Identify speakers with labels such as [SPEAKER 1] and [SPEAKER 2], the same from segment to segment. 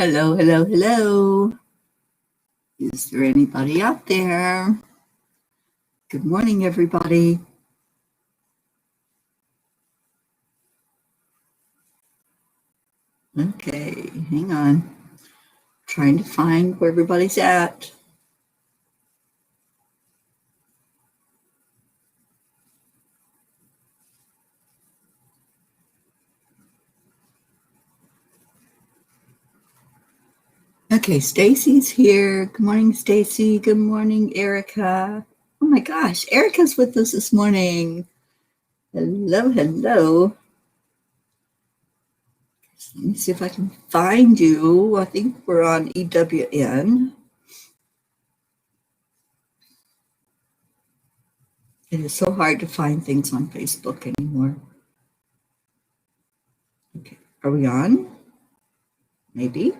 [SPEAKER 1] Hello, hello, hello. Is there anybody out there? Good morning, everybody. Okay, hang on. Trying to find where everybody's at. Okay, Stacy's here. Good morning, Stacy. Good morning, Erica. Oh my gosh, Erica's with us this morning. Hello, hello. Let me see if I can find you. I think we're on EWN. It is so hard to find things on Facebook anymore. Okay, are we on? Maybe.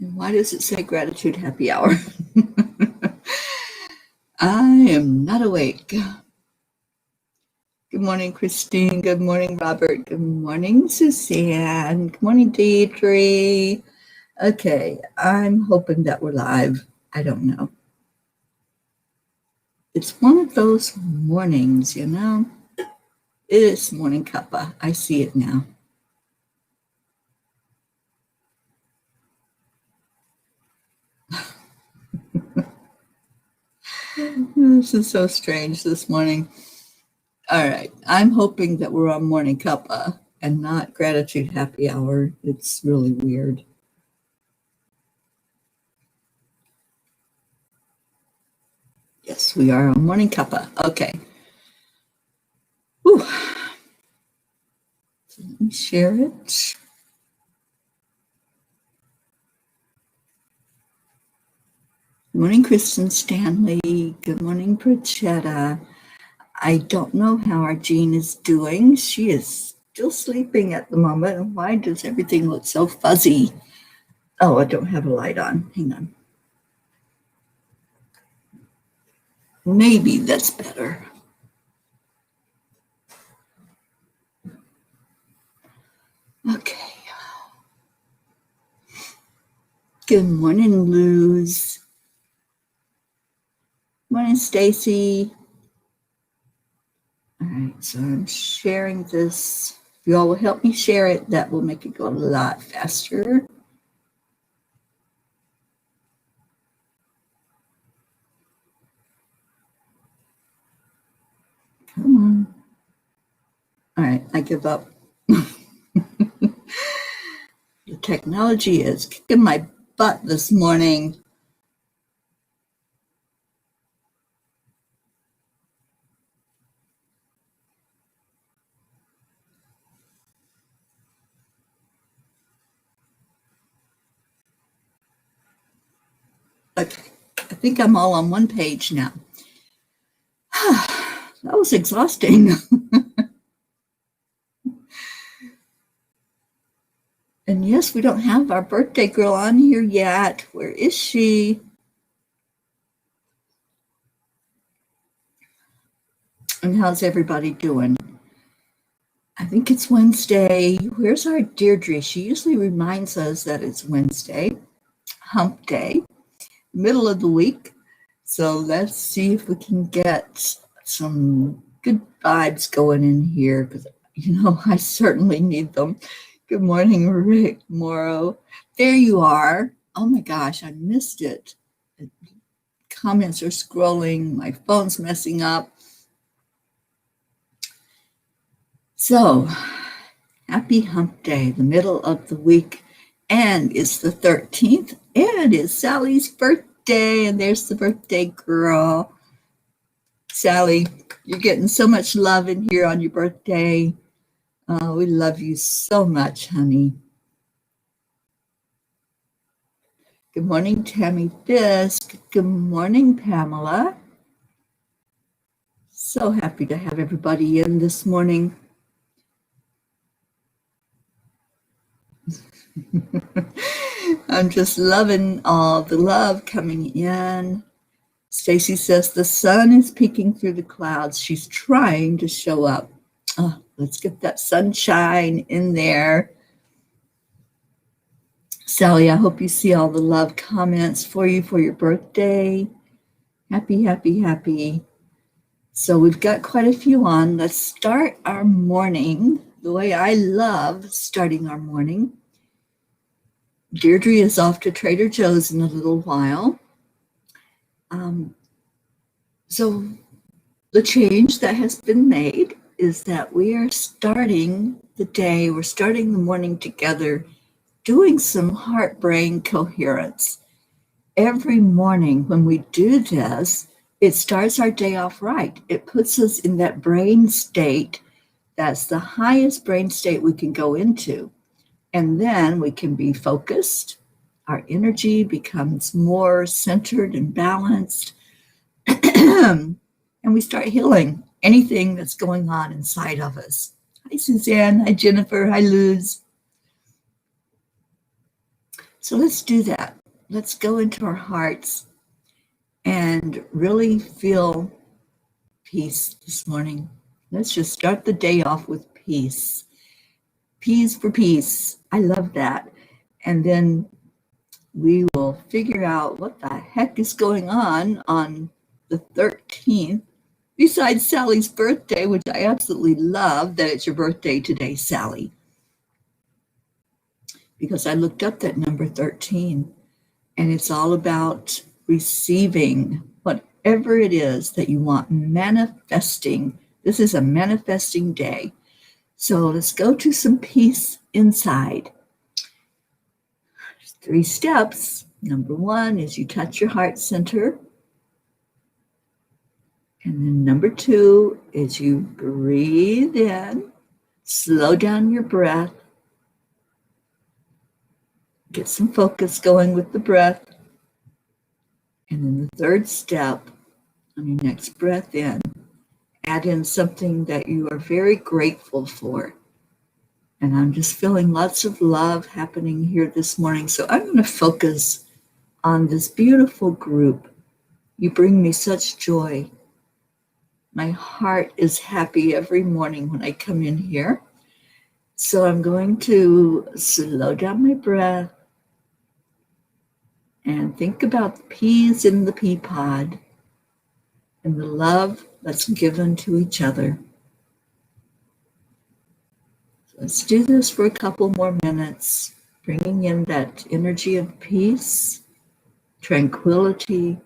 [SPEAKER 1] And why does it say gratitude happy hour? I am not awake. Good morning, Christine. Good morning, Robert. Good morning, Suzanne. Good morning, Deidre. Okay, I'm hoping that we're live. I don't know. It's one of those mornings, you know. It is Morning Cuppa. I see it now. This is so strange this morning. All right, I'm hoping that we're on Morning Cuppa and not Gratitude Happy Hour. It's really weird. Yes, we are on Morning Cuppa. Okay. Whew. So let me share it. Good morning, Kristen Stanley. Good morning, Prachetta. I don't know how our Jean is doing. She is still sleeping at the moment. And why does everything look so fuzzy? Oh, I don't have a light on. Hang on. Maybe that's better. Okay. Good morning, Luz. Morning, Stacy. All right, so I'm sharing this. If you all will help me share it, that will make it go a lot faster. Come on. All right, I give up. The technology is kicking my butt this morning. Okay, I think I'm all on one page now. That was exhausting. And yes, we don't have our birthday girl on here yet. Where is she? And how's everybody doing? I think it's Wednesday. Where's our Deirdre? She usually reminds us that it's Wednesday, hump day, middle of the week. So let's see if we can get some good vibes going in here because, you know, I certainly need them. Good morning, Rick Morrow. There you are. Oh my gosh, I missed it. Comments are scrolling. My phone's messing up. So, happy hump day, the middle of the week. And it's the 13th. And it's Sally's birthday. And there's the birthday girl. Sally, you're getting so much love in here on your birthday. Oh, we love you so much, honey. Good morning, Tammy Fisk. Good morning, Pamela. So happy to have everybody in this morning. I'm just loving all the love coming in. Stacy says the sun is peeking through the clouds. She's trying to show up. Oh, Let's get that sunshine in there. Sally, I hope you see all the love comments for you for your birthday. Happy, happy, happy. So we've got quite a few on. Let's start our morning the way I love starting our morning. Deirdre is off to Trader Joe's in a little while. So the change that has been made is that we are starting the day, we're starting the morning together, doing some heart-brain coherence. Every morning when we do this, it starts our day off right. It puts us in that brain state that's the highest brain state we can go into. And then we can be focused. Our energy becomes more centered and balanced. And we start healing anything that's going on inside of us. Hi, Suzanne. Hi, Jennifer. Hi, Luz. So let's do that. Let's go into our hearts and really feel peace this morning. Let's just start the day off with peace. Peace for peace. I love that. And then we will figure out what the heck is going on the 13th, besides Sally's birthday, which I absolutely love that it's your birthday today, Sally. Because I looked up that number 13, and it's all about receiving whatever it is that you want, manifesting. This is a manifesting day. So let's go to some peace inside. There's 3 steps. Number 1 is you touch your heart center. And then number 2 is you breathe in, slow down your breath, get some focus going with the breath. And then the 3rd step, on your next breath in, add in something that you are very grateful for. And I'm just feeling lots of love happening here this morning. So I'm going to focus on this beautiful group. You bring me such joy. My heart is happy every morning when I come in here. So I'm going to slow down my breath and think about the peas in the pea pod and the love that's given to each other. So let's do this for a couple more minutes, bringing in that energy of peace, tranquility,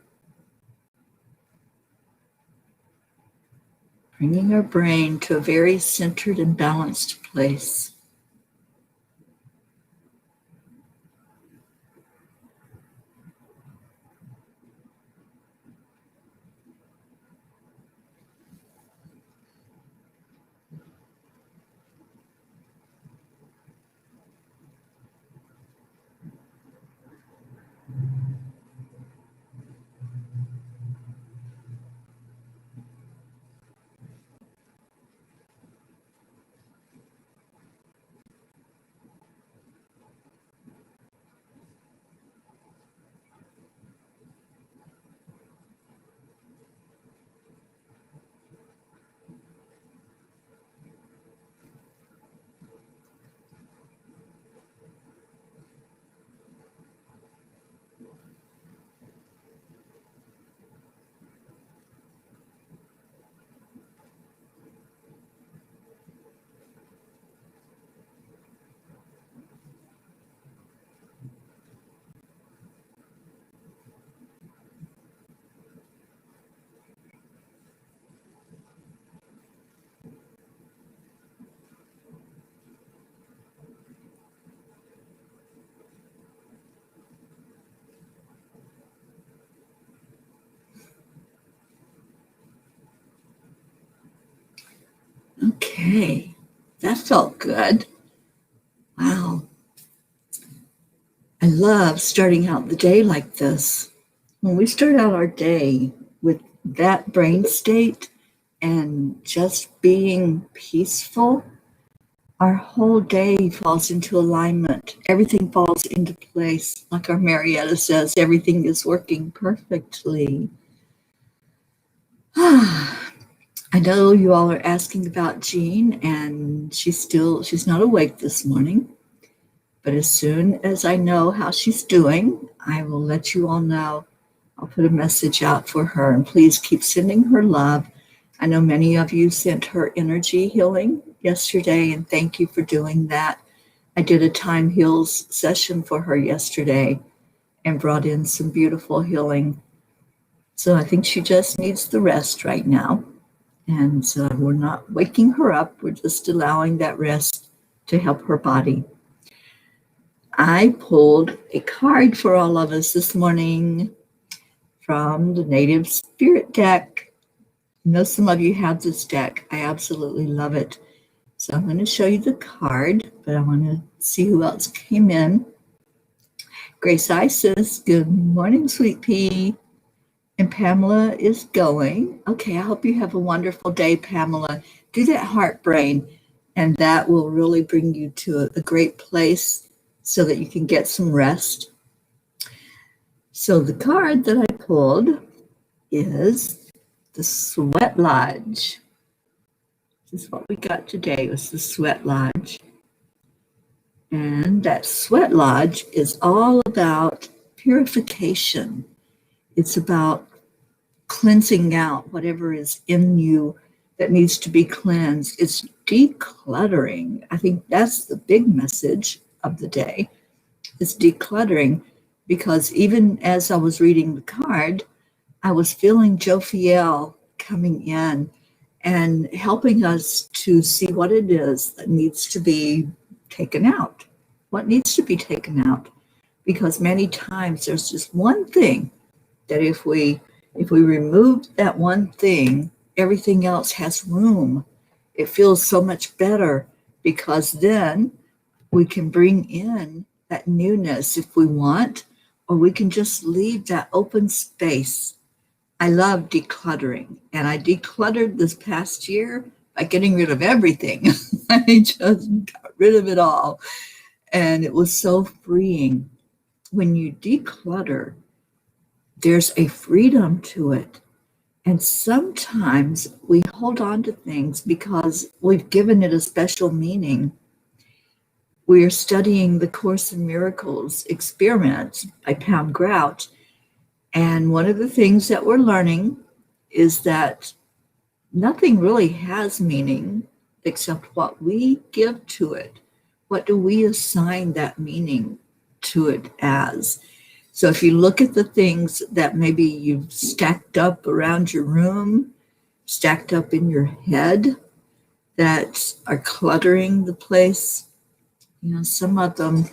[SPEAKER 1] bringing our brain to a very centered and balanced place. Okay, that felt good. Wow. I love starting out the day like this. When we start out our day with that brain state and just being peaceful, our whole day falls into alignment. Everything falls into place. Like our Marietta says, everything is working perfectly. I know you all are asking about Jean, and she's not awake this morning. But as soon as I know how she's doing, I will let you all know. I'll put a message out for her, and please keep sending her love. I know many of you sent her energy healing yesterday, and thank you for doing that. I did a Time Heals session for her yesterday and brought in some beautiful healing. So I think she just needs the rest right now. And so we're not waking her up. We're just allowing that rest to help her body. I pulled a card for all of us this morning from the Native Spirit deck. I know some of you have this deck. I absolutely love it. So I'm going to show you the card, but I want to see who else came in. Grace Isis, good morning, sweet pea. And Pamela is going. Okay, I hope you have a wonderful day, Pamela. Do that heart brain, and that will really bring you to a great place so that you can get some rest. So the card that I pulled is the Sweat Lodge. This is what we got today, was the Sweat Lodge. And that Sweat Lodge is all about purification. It's about cleansing out whatever is in you that needs to be cleansed. It's decluttering. I think that's the big message of the day. It's decluttering, because even as I was reading the card, I was feeling Jophiel coming in and helping us to see what it is that needs to be taken out. What needs to be taken out? Because many times there's just one thing that if we remove that one thing, everything else has room. It feels so much better, because then we can bring in that newness if we want, or we can just leave that open space. I love decluttering, and I decluttered this past year by getting rid of everything. I just got rid of it all, and it was so freeing. When you declutter, there's a freedom to it. And sometimes we hold on to things because we've given it a special meaning. We are studying the Course in Miracles experiments by Pam Grout. And one of the things that we're learning is that nothing really has meaning except what we give to it. What do we assign that meaning to it as? So if you look at the things that maybe you've stacked up around your room, stacked up in your head, that are cluttering the place, some of them,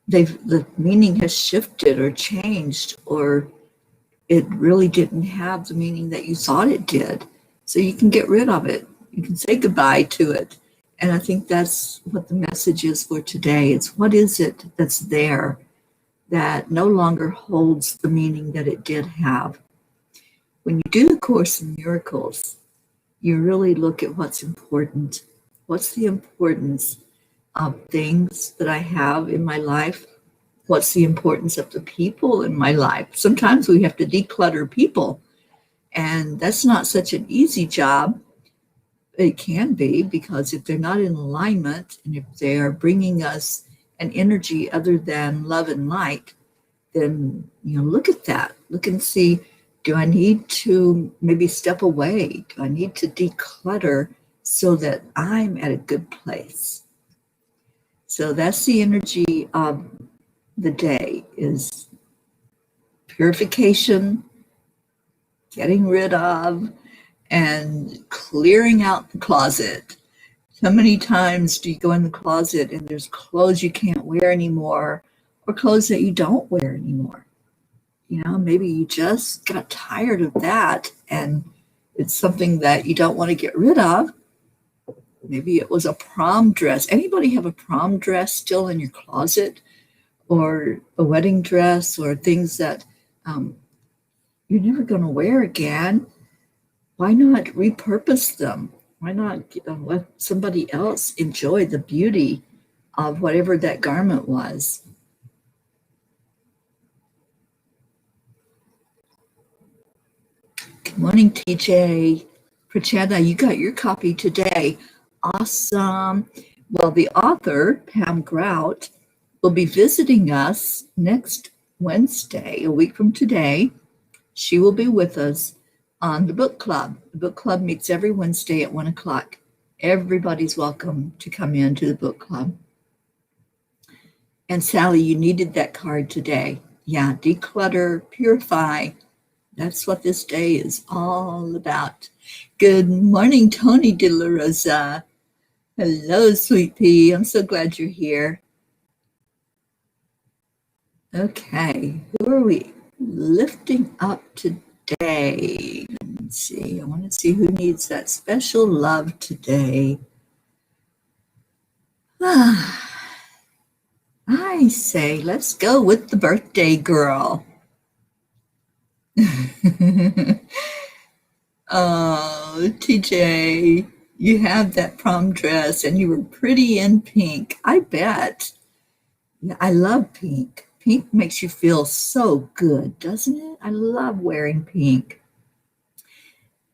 [SPEAKER 1] the meaning has shifted or changed, or it really didn't have the meaning that you thought it did. So you can get rid of it. You can say goodbye to it. And I think that's what the message is for today. It's what is it that's there that no longer holds the meaning that it did have. When you do the Course in Miracles, you really look at what's important. What's the importance of things that I have in my life? What's the importance of the people in my life? Sometimes we have to declutter people, and that's not such an easy job. It can be, because if they're not in alignment, and if they are bringing us an energy other than love and light, then look at that. Look and see, do I need to maybe step away? Do I need to declutter so that I'm at a good place? So that's the energy of the day, is purification, getting rid of, and clearing out the closet. How many times do you go in the closet and there's clothes you can't wear anymore, or clothes that you don't wear anymore? Maybe you just got tired of that, and it's something that you don't want to get rid of. Maybe it was a prom dress. Anybody have a prom dress still in your closet, or a wedding dress, or things that you're never going to wear again? Why not repurpose them? Why not let somebody else enjoy the beauty of whatever that garment was? Good morning, TJ. Prachetta, you got your copy today. Awesome. Well, the author, Pam Grout, will be visiting us next Wednesday, a week from today. She will be with us on the book club. The book club meets every Wednesday at 1 o'clock. Everybody's welcome to come into the book club. And Sally, you needed that card today. Yeah, declutter, purify. That's what this day is all about. Good morning, Tony De La Rosa. Hello, sweet pea. I'm so glad you're here. Okay, who are we lifting up today? Let's see. I want to see who needs that special love today. I say, let's go with the birthday girl. Oh, TJ, you have that prom dress and you were pretty in pink. I bet. Yeah, I love pink. Pink makes you feel so good, doesn't it? I love wearing pink.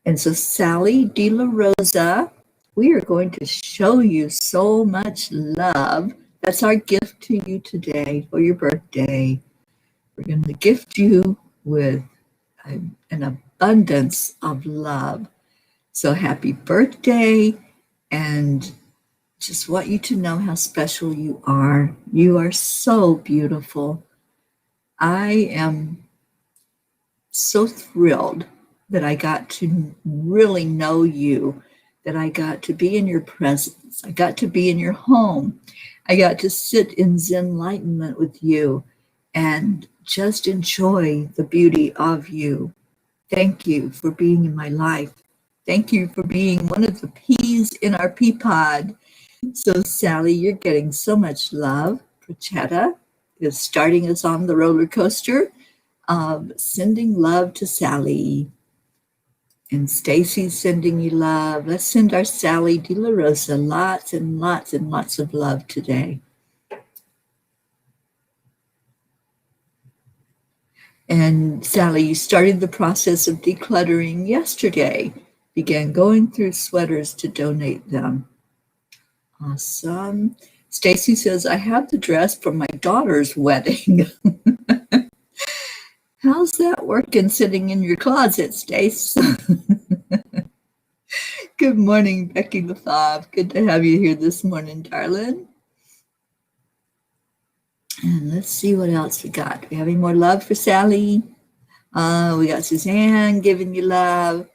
[SPEAKER 1] And so, Sally De La Rosa, we are going to show you so much love. That's our gift to you today for your birthday. We're going to gift you with an abundance of love. So happy birthday, and just want you to know how special you are. You are so beautiful. I am so thrilled that I got to really know you, that I got to be in your presence. I got to be in your home. I got to sit in Zen enlightenment with you and just enjoy the beauty of you. Thank you for being in my life. Thank you for being one of the peas in our pea pod. So, Sally, you're getting so much love. Prachetta is starting us on the roller coaster of sending love to Sally. And Stacy's sending you love. Let's send our Sally De La Rosa lots and lots and lots of love today. And Sally, you started the process of decluttering yesterday. Began going through sweaters to donate them. Awesome. Stacy says, I have the dress for my daughter's wedding. How's that working sitting in your closet, Stace? Good morning, Becky LaFave. Good to have you here this morning, darling. And let's see what else we got. Do we have any more love for Sally? We got Suzanne giving you love.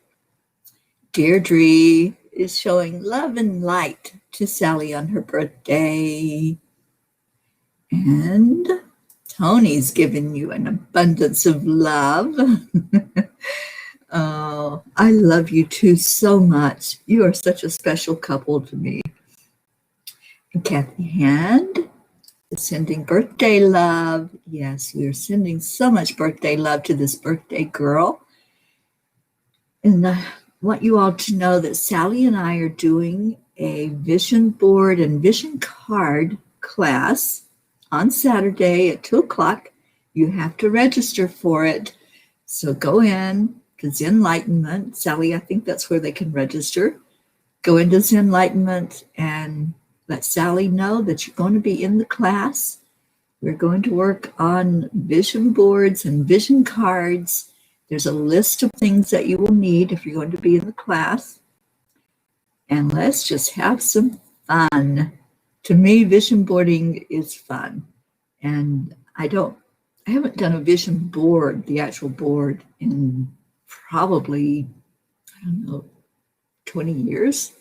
[SPEAKER 1] Deirdre is showing love and light to Sally on her birthday. And Tony's giving you an abundance of love. Oh, I love you two so much. You are such a special couple to me. And Kathy Hand is sending birthday love. Yes, we are sending so much birthday love to this birthday girl. And I want you all to know that Sally and I are doing a vision board and vision card class on Saturday at 2 o'clock. You have to register for it. So go in to Zen Enlightenment. Sally, I think that's where they can register. Go into Zen Enlightenment and let Sally know that you're going to be in the class. We're going to work on vision boards and vision cards. There's a list of things that you will need if you're going to be in the class. And let's just have some fun. To me, vision boarding is fun. And I haven't done a vision board, the actual board, in probably, 20 years.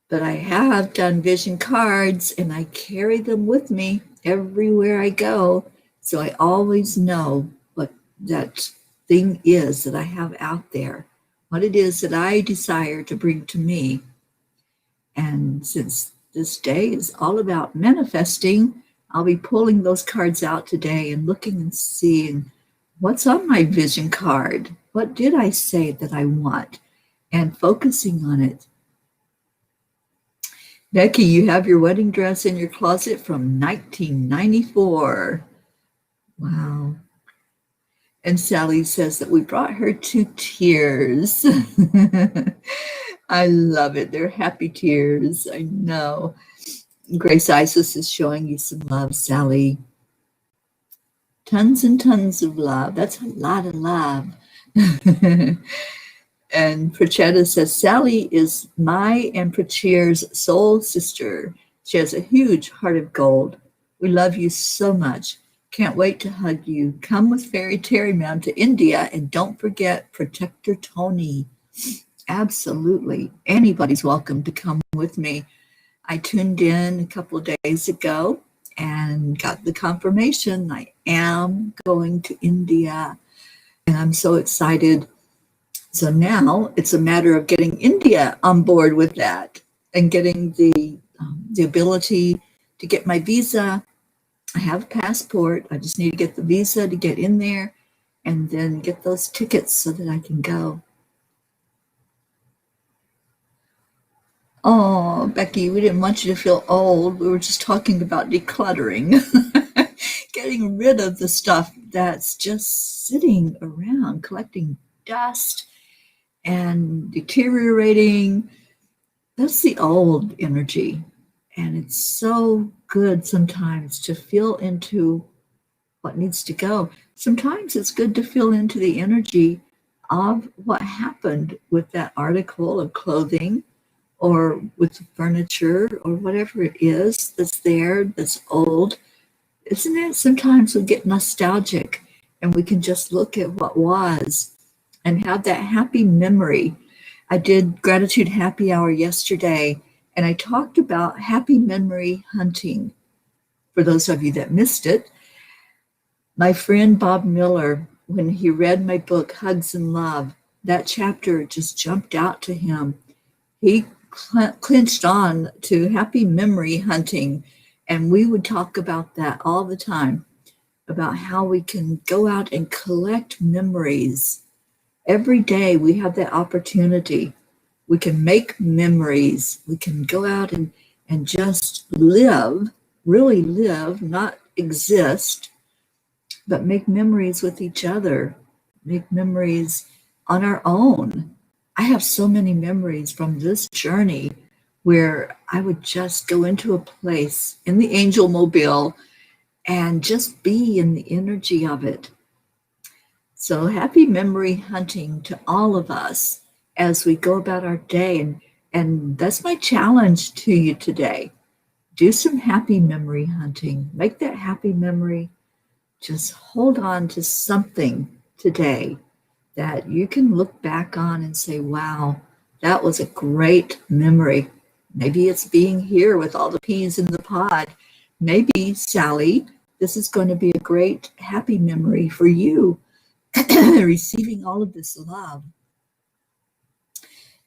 [SPEAKER 1] But I have done vision cards and I carry them with me everywhere I go. So I always know what that thing is that I have out there, what it is that I desire to bring to me. And since this day is all about manifesting, I'll be pulling those cards out today and looking and seeing what's on my vision card. What did I say that I want? And focusing on it. Becky, you have your wedding dress in your closet from 1994. Wow. And Sally says that we brought her to tears. I love it. They're happy tears. I know. Grace Isis is showing you some love, Sally. Tons and tons of love. That's a lot of love. And Prachetta says, Sally is my and Pracher's soul sister. She has a huge heart of gold. We love you so much. Can't wait to hug you. Come with Fairy Terry Mound to India, and don't forget Protector Tony. Absolutely. Anybody's welcome to come with me. I tuned in a couple of days ago and got the confirmation I am going to India, and I'm so excited. So now it's a matter of getting India on board with that and getting the ability to get my visa. I have a passport. I just need to get the visa to get in there and then get those tickets so that I can go. Oh, Becky, we didn't want you to feel old. We were just talking about decluttering, getting rid of the stuff that's just sitting around, collecting dust and deteriorating. That's the old energy. And it's so good sometimes to feel into what needs to go. Sometimes it's good to feel into the energy of what happened with that article of clothing or with the furniture or whatever it is that's there, that's old. Isn't it? Sometimes we get nostalgic and we can just look at what was and have that happy memory. I did Gratitude Happy Hour yesterday, and I talked about happy memory hunting. For those of you that missed it, my friend Bob Miller, when he read my book, Hugs and Love, that chapter just jumped out to him. He clinched on to happy memory hunting, and we would talk about that all the time, about how we can go out and collect memories. Every day we have that opportunity. We can make memories. We can go out and just live, really live, not exist, but make memories with each other, make memories on our own. I have so many memories from this journey where I would just go into a place in the Angel Mobile and just be in the energy of it. So happy memory hunting to all of us as we go about our day. And that's my challenge to you today. Do some happy memory hunting. Make that happy memory. Just hold on to something today that you can look back on and say, wow, that was a great memory. Maybe it's being here with all the peas in the pod. Maybe, Sally, this is going to be a great happy memory for you. Receiving all of this love.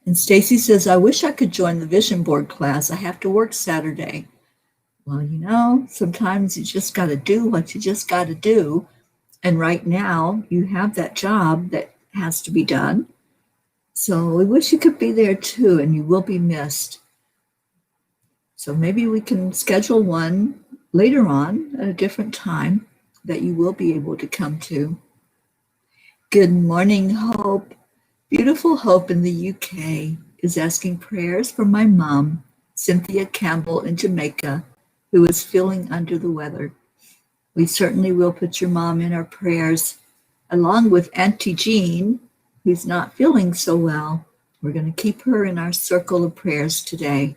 [SPEAKER 1] And Stacy says, I wish I could join the vision board class. I have to work Saturday. Well, you know, sometimes you just got to do what you just got to do. And right now you have that job that has to be done. So we wish you could be there too, and you will be missed. So maybe we can schedule one later on at a different time that you will be able to come to. Good morning, Hope. Beautiful Hope in the UK is asking prayers for my mom, Cynthia Campbell in Jamaica, who is feeling under the weather. We certainly will put your mom in our prayers, along with Auntie Jean, who's not feeling so well. We're going to keep her in our circle of prayers today.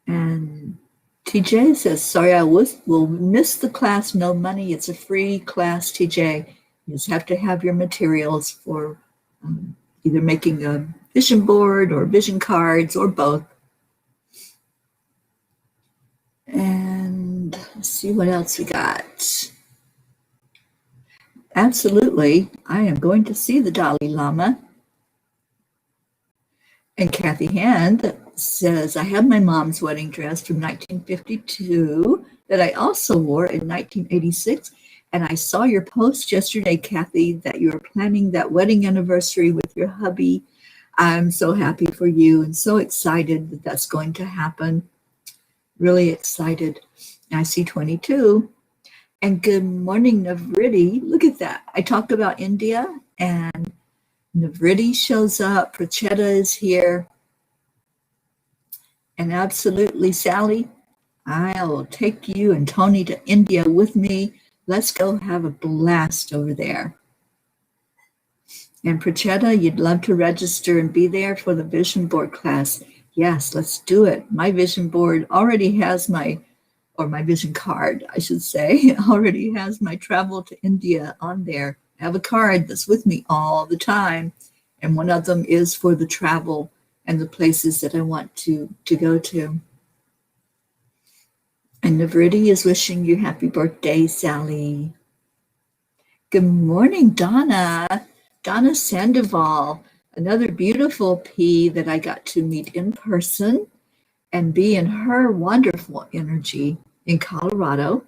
[SPEAKER 1] And TJ says, sorry, I will miss the class. No money. It's a free class, TJ. You just have to have your materials for either making a vision board or vision cards or both. And let's see what else we got. Absolutely. I am going to see the Dalai Lama. And Kathy Hand says, I have my mom's wedding dress from 1952 that I also wore in 1986. And I saw your post yesterday, Kathy, that you were planning that wedding anniversary with your hubby. I'm so happy for you and so excited that that's going to happen. Really excited. I see 22. And good morning, Navriti. Look at that. I talk about India and Navriti shows up. Prachetta is here. And absolutely, Sally, I'll take you and Tony to India with me. Let's go have a blast over there. And Prachetta, you'd love to register and be there for the vision board class. Yes, let's do it. My vision board already has my vision card, I should say, already has my travel to India on there. I have a card that's with me all the time. And one of them is for the travel and the places that I want to go to. And Navriti is wishing you happy birthday, Sally. Good morning, Donna. Donna Sandoval, another beautiful P that I got to meet in person and be in her wonderful energy in Colorado.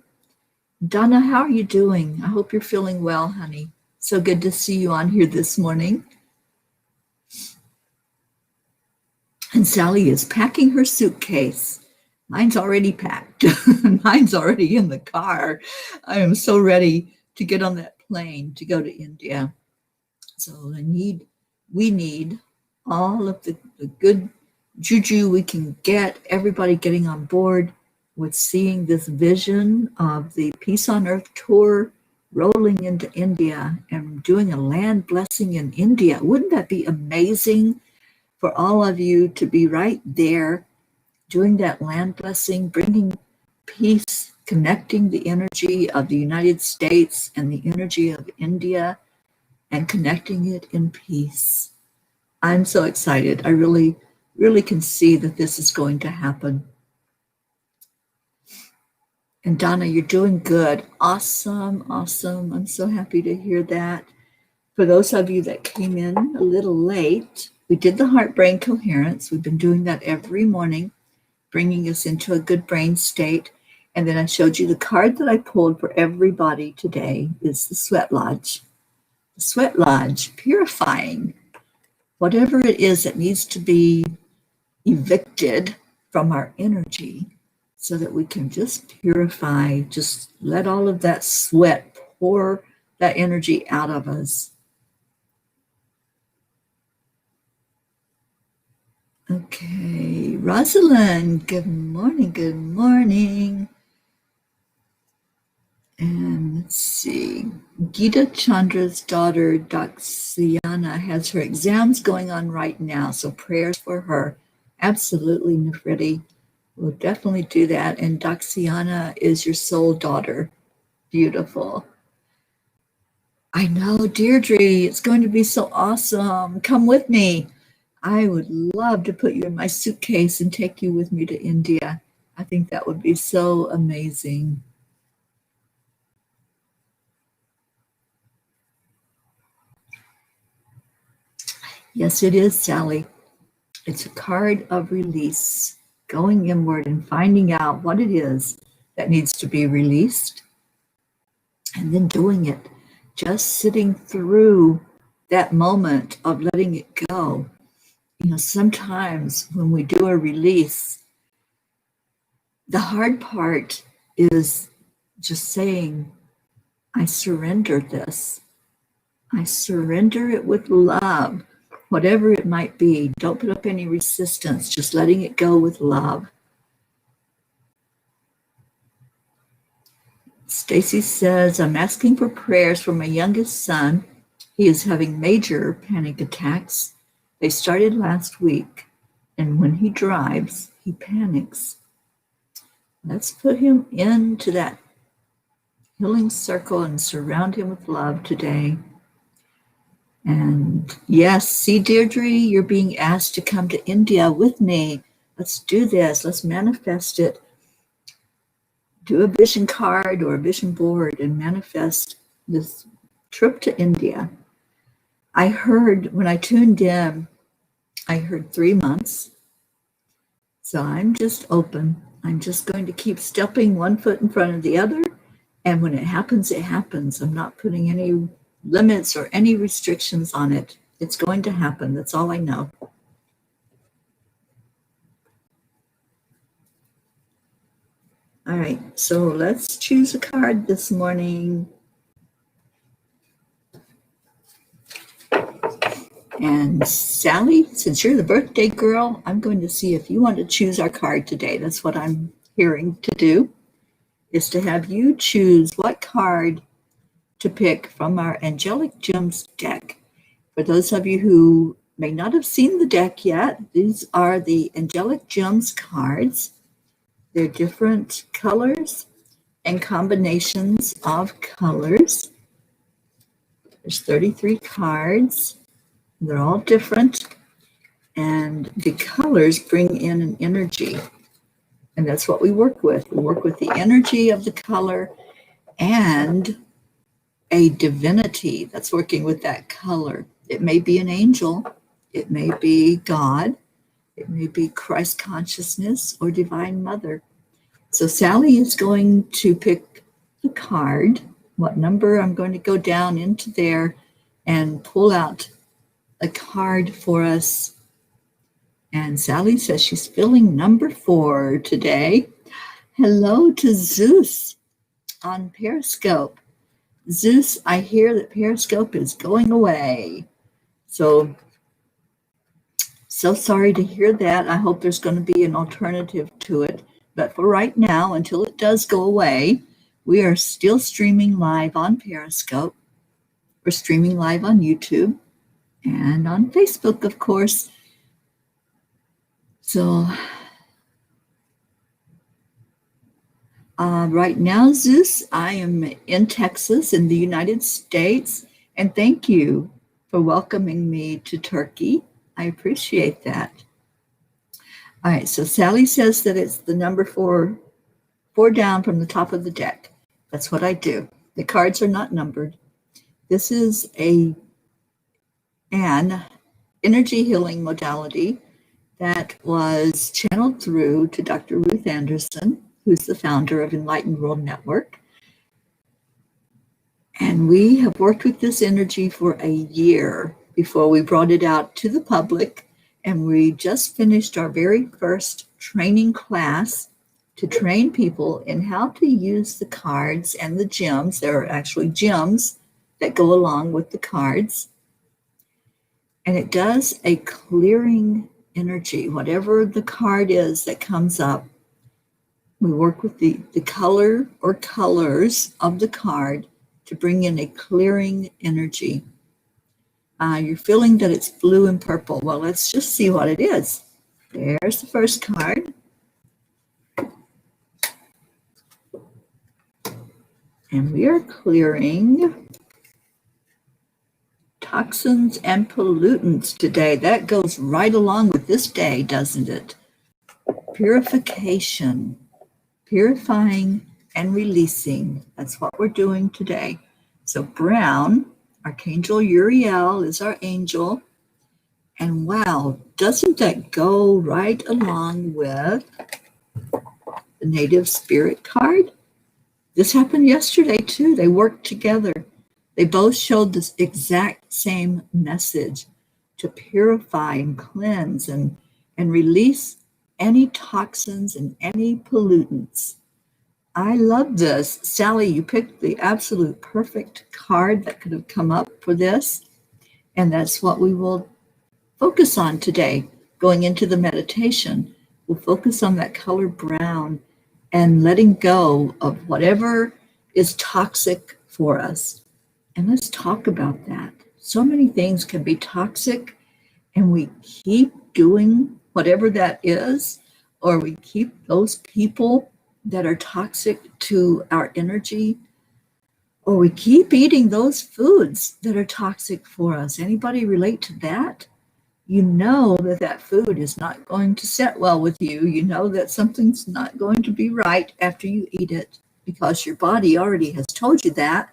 [SPEAKER 1] Donna, how are you doing? I hope you're feeling well, honey. So good to see you on here this morning. And Sally is packing her suitcase. Mine's already packed. Mine's already in the car. I am so ready to get on that plane to go to India. So we need all of the good juju we can get, everybody getting on board with seeing this vision of the Peace on Earth tour rolling into India and doing a land blessing in India. Wouldn't that be amazing for all of you to be right there doing that land blessing, bringing peace, connecting the energy of the United States and the energy of India and connecting it in peace? I'm so excited. I really, really can see that this is going to happen. And Donna, you're doing good. Awesome, awesome. I'm so happy to hear that. For those of you that came in a little late, we did the heart brain coherence. We've been doing that every morning, bringing us into a good brain state. And then I showed you the card that I pulled for everybody today is the Sweat Lodge. The Sweat Lodge, purifying whatever it is that needs to be evicted from our energy so that we can just purify, just let all of that sweat pour that energy out of us. Okay, Rosalind, good morning, good morning. And let's see, Gita Chandra's daughter, Daxiana, has her exams going on right now, so prayers for her. Absolutely, Nifriti. We'll definitely do that. And Daxiana is your soul daughter. Beautiful. I know, Deirdre, it's going to be so awesome. Come with me. I would love to put you in my suitcase and take you with me to India. I think that would be so amazing. Yes, it is, Sally. It's a card of release, going inward and finding out what it is that needs to be released, and then doing it, just sitting through that moment of letting it go. You know, sometimes when we do a release, the hard part is just saying, I surrender this. I surrender it with love, whatever it might be. Don't put up any resistance, just letting it go with love. Stacy says, I'm asking for prayers for my youngest son. He is having major panic attacks. They started last week, and when he drives, he panics. Let's put him into that healing circle and surround him with love today. And yes, see, Deirdre, you're being asked to come to India with me. Let's do this. Let's manifest it. Do a vision card or a vision board and manifest this trip to India. I heard, when I tuned in, I heard 3 months. So I'm just open. I'm just going to keep stepping one foot in front of the other. And when it happens, it happens. I'm not putting any limits or any restrictions on it. It's going to happen. That's all I know. All right, so let's choose a card this morning. And Sally, since you're the birthday girl, I'm going to see if you want to choose our card today. That's what I'm hearing to do, is to have you choose what card to pick from our Angelic Gems deck. For those of you who may not have seen the deck yet, these are the Angelic Gems cards. They're different colors and combinations of colors. There's 33 cards. They're all different, and the colors bring in an energy, and that's what we work with. We work with the energy of the color and a divinity that's working with that color. It may be an angel, it may be God, it may be Christ consciousness or Divine Mother. So Sally is going to pick the card, what number. I'm going to go down into there and pull out a card for us. And Sally says she's feeling number 4 today. Hello to Zeus on Periscope. Zeus, I hear that Periscope is going away. So sorry to hear that. I hope there's going to be an alternative to it. But for right now, until it does go away, we are still streaming live on Periscope. We're streaming live on YouTube and on Facebook, of course. So right now, Zeus, I am in Texas in the United States, and thank you for welcoming me to Turkey. I appreciate that. All right, so Sally says that it's the number 4 down from the top of the deck. That's what I do. The cards are not numbered. This is an energy healing modality that was channeled through to Dr. Ruth Anderson, who's the founder of Enlightened World Network. And we have worked with this energy for a year before we brought it out to the public. And we just finished our very first training class to train people in how to use the cards and the gems. There are actually gems that go along with the cards. And it does a clearing energy. Whatever the card is that comes up, we work with the color or colors of the card to bring in a clearing energy. You're feeling that it's blue and purple. Well, let's just see what it is. There's the first card. And we are clearing toxins and pollutants today. That goes right along with this day, doesn't it? Purification, purifying and releasing. That's what we're doing today. So brown, Archangel Uriel is our angel. And wow, doesn't that go right along with the native spirit card? This happened yesterday too. They worked together. They both showed this exact same message to purify and cleanse and release any toxins and any pollutants. I love this. Sally, you picked the absolute perfect card that could have come up for this. And that's what we will focus on today. Going into the meditation, we'll focus on that color brown and letting go of whatever is toxic for us. And let's talk about that. So many things can be toxic, and we keep doing whatever that is, or we keep those people that are toxic to our energy, or we keep eating those foods that are toxic for us. Anybody relate to that? You know that that food is not going to sit well with you. You know that something's not going to be right after you eat it because your body already has told you that,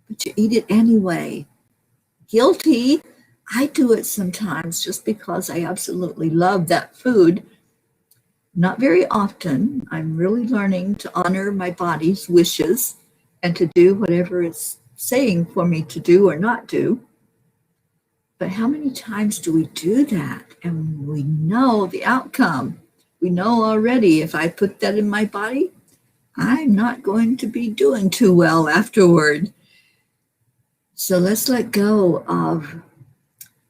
[SPEAKER 1] but you eat it anyway. Guilty. I do it sometimes just because I absolutely love that food. Not very often. I'm really learning to honor my body's wishes and to do whatever it's saying for me to do or not do. But how many times do we do that? And we know the outcome. We know already if I put that in my body, I'm not going to be doing too well afterward. So let's let go of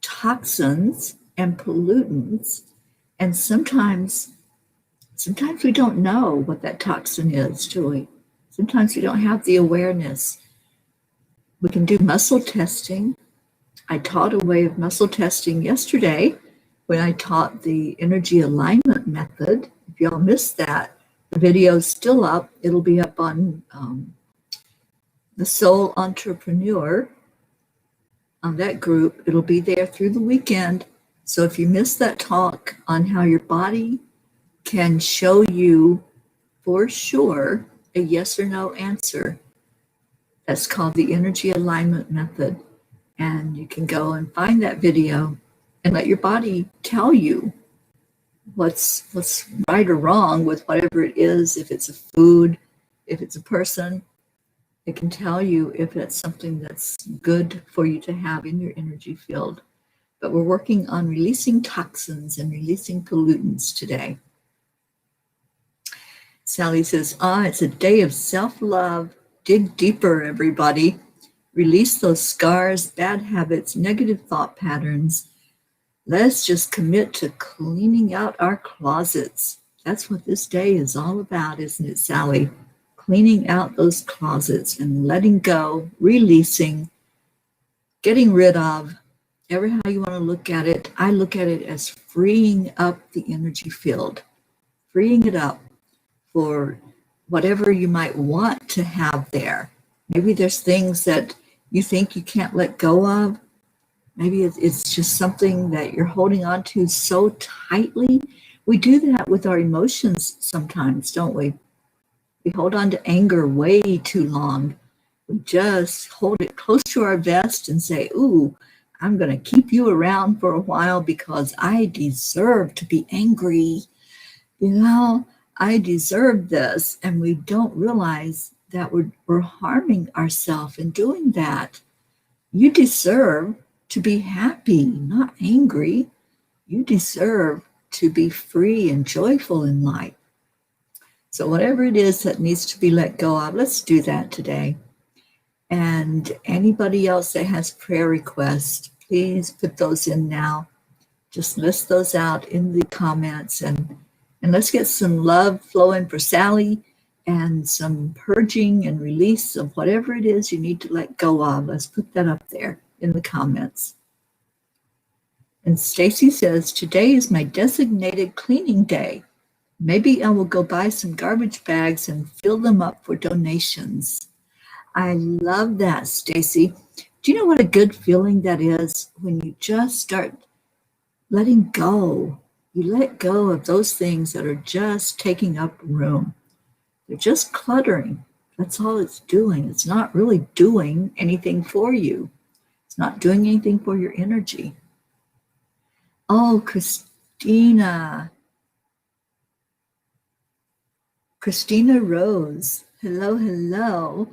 [SPEAKER 1] toxins and pollutants. And sometimes we don't know what that toxin is, do we? Sometimes we don't have the awareness. We can do muscle testing. I taught a way of muscle testing yesterday when I taught the energy alignment method. If y'all missed that, the video is still up. It'll be up on the Soul Entrepreneur, on that group. It'll be there through the weekend. So if you missed that talk on how your body can show you for sure a yes or no answer, that's called the energy alignment method. And you can go and find that video and let your body tell you what's right or wrong with whatever it is. If it's a food, if it's a person, it can tell you if it's something that's good for you to have in your energy field. But we're working on releasing toxins and releasing pollutants today. Sally says, it's a day of self-love. Dig deeper, everybody. Release those scars, bad habits, negative thought patterns. Let's just commit to cleaning out our closets. That's what this day is all about, isn't it, Sally? Cleaning out those closets and letting go, releasing, getting rid of, ever how you want to look at it. I look at it as freeing up the energy field, freeing it up for whatever you might want to have there. Maybe there's things that you think you can't let go of. Maybe it's just something that you're holding on to so tightly. We do that with our emotions sometimes, don't we? We hold on to anger way too long. We just hold it close to our vest and say, ooh, I'm going to keep you around for a while because I deserve to be angry. I deserve this. And we don't realize that we're harming ourselves in doing that. You deserve to be happy, not angry. You deserve to be free and joyful in life. So whatever it is that needs to be let go of, let's do that today. And anybody else that has prayer requests, please put those in now. Just list those out in the comments and let's get some love flowing for Sally and some purging and release of whatever it is you need to let go of. Let's put that up there in the comments. And Stacy says, today is my designated cleaning day. Maybe I will go buy some garbage bags and fill them up for donations. I love that, Stacy. Do you know what a good feeling that is when you just start letting go? You let go of those things that are just taking up room. They're just cluttering. That's all it's doing. It's not really doing anything for you. It's not doing anything for your energy. Oh, Christina Rose. Hello, hello.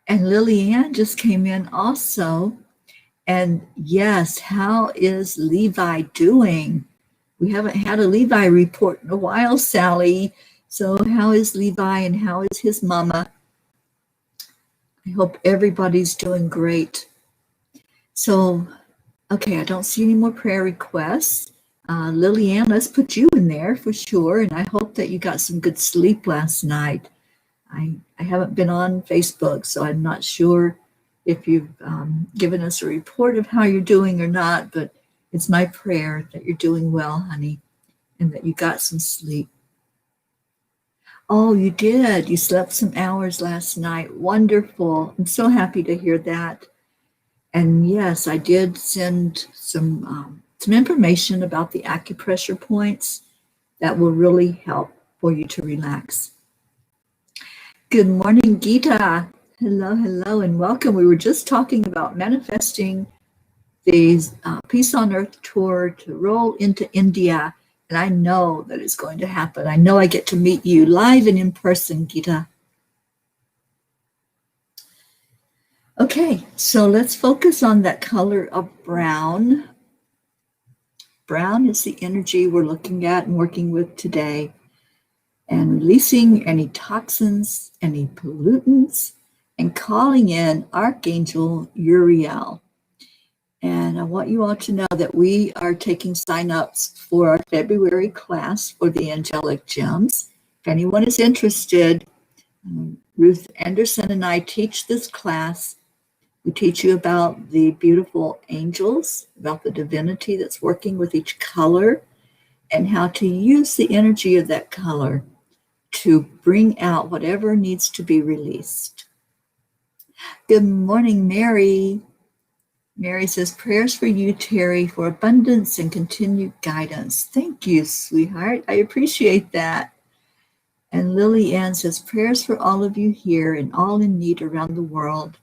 [SPEAKER 1] And Lillian just came in also. And yes, how is Levi doing? We haven't had a Levi report in a while, Sally. So how is Levi and how is his mama? I hope everybody's doing great. So, okay, I don't see any more prayer requests. Lillian, let's put you in there for sure. And I hope that you got some good sleep last night. I haven't been on Facebook, so I'm not sure if you've given us a report of how you're doing or not, but it's my prayer that you're doing well, honey, and that you got some sleep. Oh, you did. You slept some hours last night. Wonderful. I'm so happy to hear that. And yes, I did send some information about the acupressure points that will really help for you to relax. Good morning, Geeta. Hello, hello, and welcome. We were just talking about manifesting the Peace on Earth tour to roll into India, and I know that it's going to happen. I know I get to meet you live and in person, Geeta. Okay, so let's focus on that color of brown. Brown is the energy we're looking at and working with today. and releasing any toxins, any pollutants, and calling in Archangel Uriel. And I want you all to know that we are taking sign-ups for our February class for the Angelic Gems. If anyone is interested, Ruth Anderson and I teach this class. We teach you about the beautiful angels, about the divinity that's working with each color, and how to use the energy of that color to bring out whatever needs to be released. Good morning, Mary. Mary says, prayers for you, Teri, for abundance and continued guidance. Thank you, sweetheart. I appreciate that. And Lily Ann says, prayers for all of you here and all in need around the world,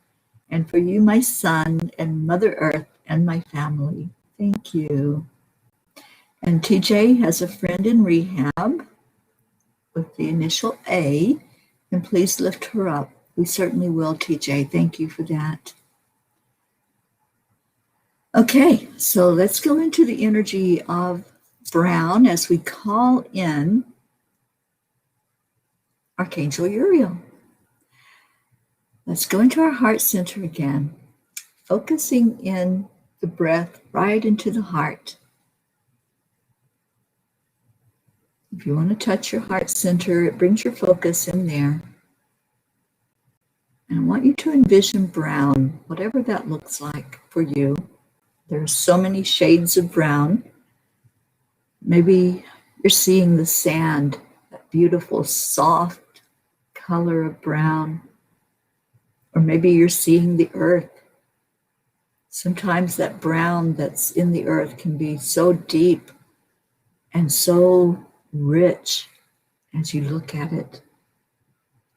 [SPEAKER 1] and for you, my son, and Mother Earth, and my family. Thank you. And TJ has a friend in rehab with the initial A, and please lift her up. We certainly will, TJ. Thank you for that. Okay, so let's go into the energy of brown as we call in Archangel Uriel. Let's go into our heart center again, focusing in the breath right into the heart. If you want to touch your heart center, it brings your focus in there. And I want you to envision brown, whatever that looks like for you. There's so many shades of brown. Maybe you're seeing the sand, that beautiful, soft color of brown. Or maybe you're seeing the earth. Sometimes that brown that's in the earth can be so deep and so rich as you look at it.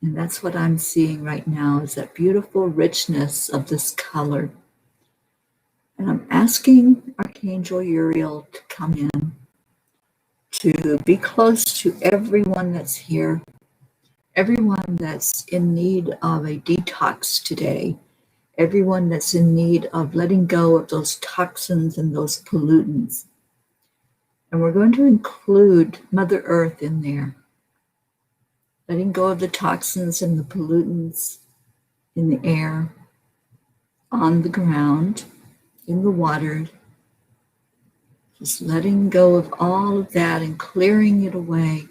[SPEAKER 1] And that's what I'm seeing right now, is that beautiful richness of this color. And I'm asking Archangel Uriel to come in, to be close to everyone that's here, everyone that's in need of a detox today, everyone that's in need of letting go of those toxins and those pollutants. And we're going to include Mother Earth in there, letting go of the toxins and the pollutants in the air, on the ground, in the water, just letting go of all of that and clearing it away.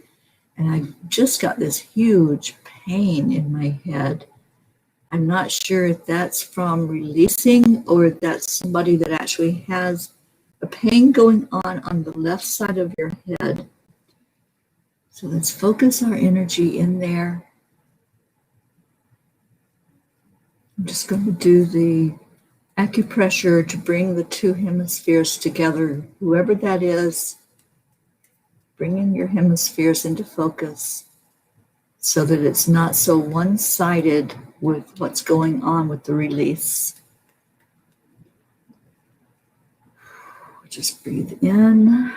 [SPEAKER 1] And I just got this huge pain in my head. I'm not sure if that's from releasing or if that's somebody that actually has a pain going on the left side of your head. So let's focus our energy in there. I'm just going to do the acupressure to bring the two hemispheres together. Whoever that is, bringing your hemispheres into focus so that it's not so one-sided with what's going on with the release. Just breathe in.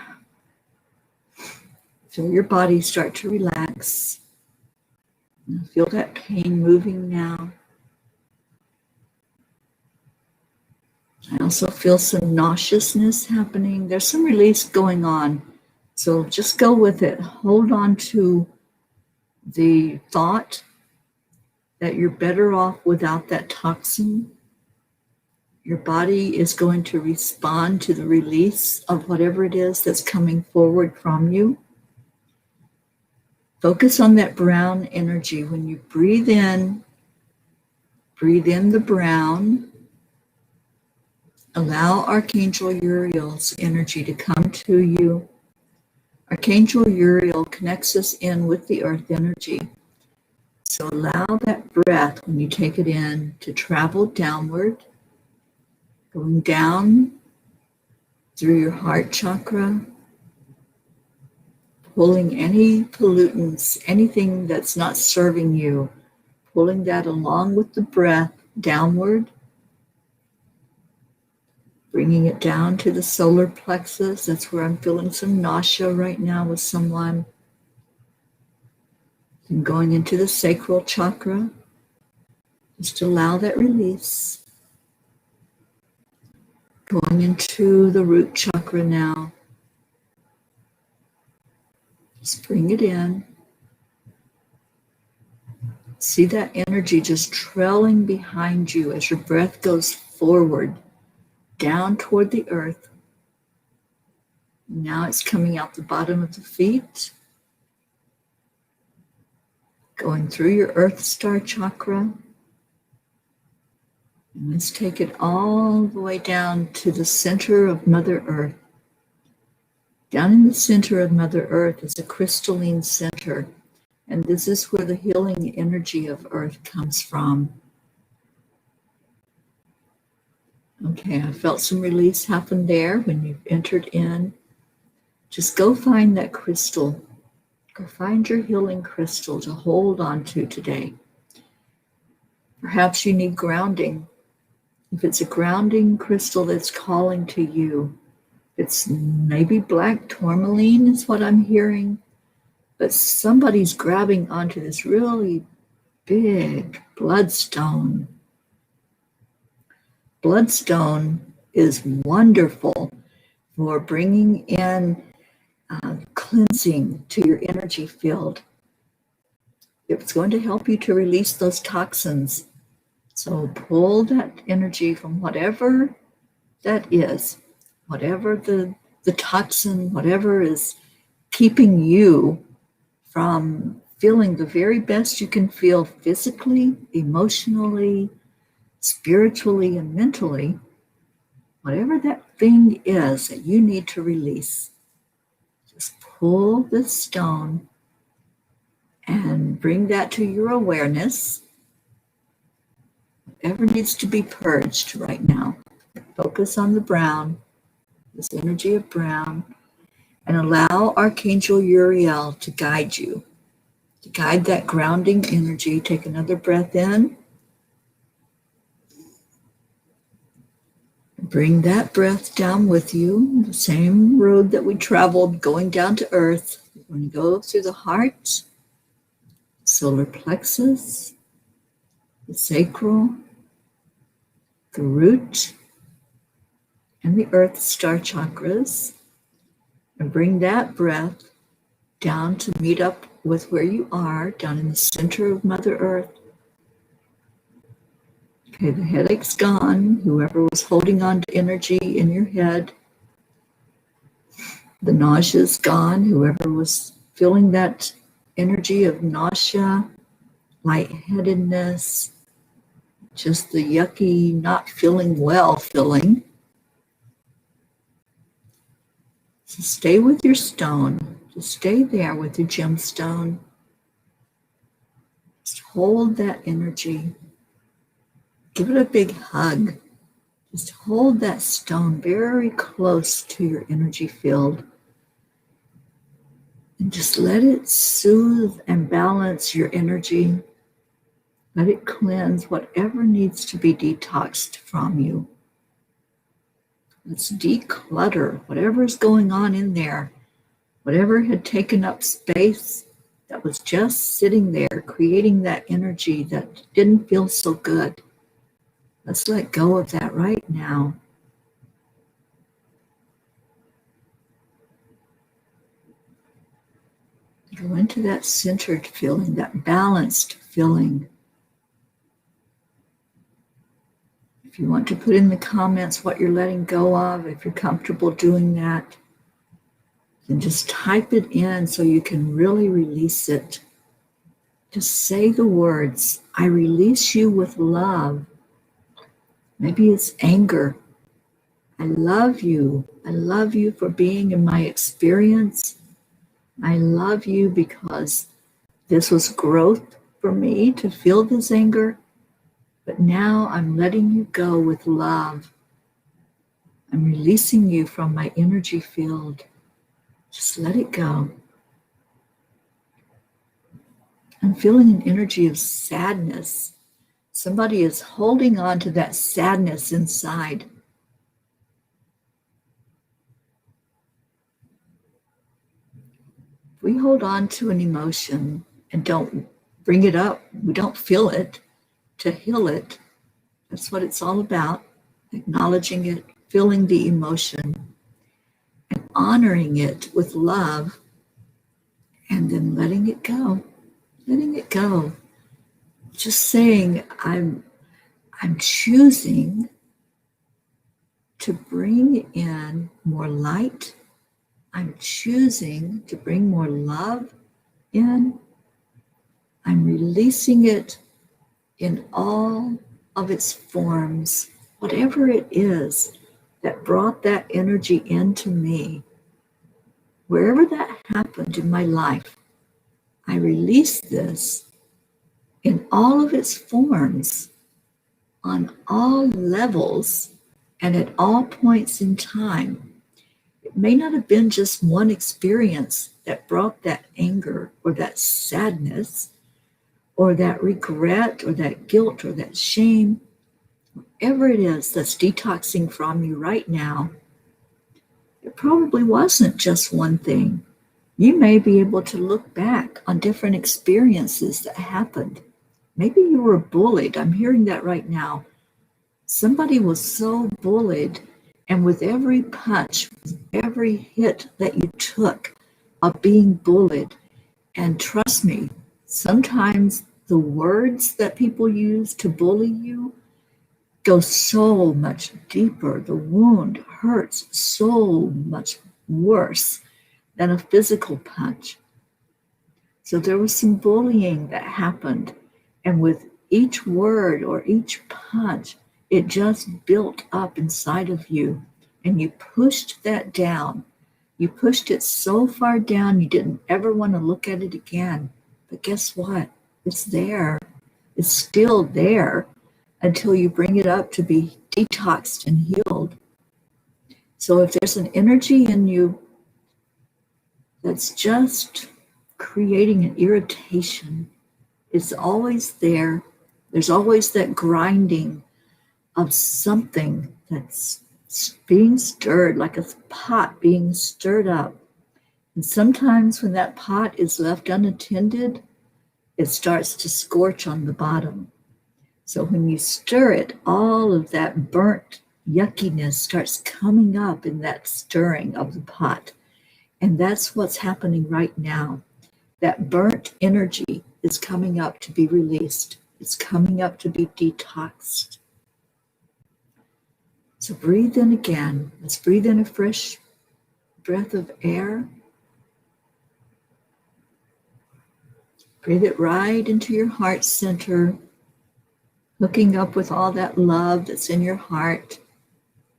[SPEAKER 1] Feel your body start to relax. Feel that pain moving now. I also feel some nauseousness happening. There's some release going on. So just go with it. Hold on to the thought that you're better off without that toxin. Your body is going to respond to the release of whatever it is that's coming forward from you. Focus on that brown energy. When you breathe in the brown. Allow Archangel Uriel's energy to come to you. Archangel Uriel connects us in with the earth energy. So allow that breath, when you take it in, to travel downward, going down through your heart chakra, pulling any pollutants, anything that's not serving you, pulling that along with the breath downward, bringing it down to the solar plexus. That's where I'm feeling some nausea right now with someone. And going into the sacral chakra. Just allow that release. Going into the root chakra now. Just bring it in. See that energy just trailing behind you as your breath goes forward, down toward the earth. Now it's coming out the bottom of the feet, going through your Earth Star chakra. And let's take it all the way down to the center of Mother Earth. Down in the center of Mother Earth is a crystalline center, and this is where the healing energy of Earth comes from. Okay, I felt some release happen there when you've entered in. Just go find that crystal. Go find your healing crystal to hold on to today. Perhaps you need grounding. If it's a grounding crystal that's calling to you, it's maybe black tourmaline is what I'm hearing, but somebody's grabbing onto this really big bloodstone. Bloodstone is wonderful for bringing in cleansing to your energy field. It's going to help you to release those toxins. So pull that energy from whatever that is, whatever the toxin, whatever is keeping you from feeling the very best you can feel physically, emotionally, spiritually, and mentally. Whatever that thing is that you need to release, just pull the stone and bring that to your awareness. Whatever needs to be purged right now. Focus on the brown, this energy of brown, and allow Archangel Uriel to guide you, to guide that grounding energy. Take another breath in. Bring that breath down with you, the same road that we traveled going down to earth. We're going to go through the heart, solar plexus, the sacral, the root, and the earth star chakras, and bring that breath down to meet up with where you are, down in the center of Mother Earth. Okay, the headache's gone. Whoever was holding on to energy in your head, the nausea's gone. Whoever was feeling that energy of nausea, lightheadedness, just the yucky, not feeling well feeling. So stay with your stone. Just stay there with your gemstone. Just hold that energy. Give it a big hug. Just hold that stone very close to your energy field. And just let it soothe and balance your energy. Let it cleanse whatever needs to be detoxed from you. Let's declutter whatever's going on in there. Whatever had taken up space that was just sitting there, creating that energy that didn't feel so good. Let's let go of that right now. Go into that centered feeling, that balanced feeling. If you want to put in the comments what you're letting go of, if you're comfortable doing that, then just type it in so you can really release it. Just say the words, I release you with love. Maybe it's anger. I love you. I love you for being in my experience. I love you because this was growth for me to feel this anger. But now I'm letting you go with love. I'm releasing you from my energy field. Just let it go. I'm feeling an energy of sadness. Somebody is holding on to that sadness inside. If we hold on to an emotion and don't bring it up, we don't feel it, to heal it. That's what it's all about. Acknowledging it, feeling the emotion, and honoring it with love, and then letting it go. Letting it go. just saying, I'm choosing to bring in more light. I'm choosing to bring more love in. I'm releasing it in all of its forms, whatever it is that brought that energy into me. Wherever that happened in my life, I release this in all of its forms, on all levels, and at all points in time. It may not have been just one experience that brought that anger or that sadness or that regret or that guilt or that shame. Whatever it is that's detoxing from you right now, it probably wasn't just one thing. You may be able to look back on different experiences that happened. Maybe you were bullied. I'm hearing that right now. Somebody was so bullied, and with every punch, with every hit that you took of being bullied, and trust me, sometimes the words that people use to bully you go so much deeper. The wound hurts so much worse than a physical punch. So there was some bullying that happened, and with each word or each punch, it just built up inside of you, and you pushed that down. You pushed it so far down you didn't ever want to look at it again. But guess what? It's there. It's still there until you bring it up to be detoxed and healed. So if there's an energy in you that's just creating an irritation, it's always there. There's always that grinding of something that's being stirred, like a pot being stirred up. And sometimes when that pot is left unattended, it starts to scorch on the bottom. So when you stir it, all of that burnt yuckiness starts coming up in that stirring of the pot. And that's what's happening right now. That burnt energy is coming up to be released. It's coming up to be detoxed. So breathe in again. Let's breathe in a fresh breath of air. Breathe it right into your heart center, hooking up with all that love that's in your heart,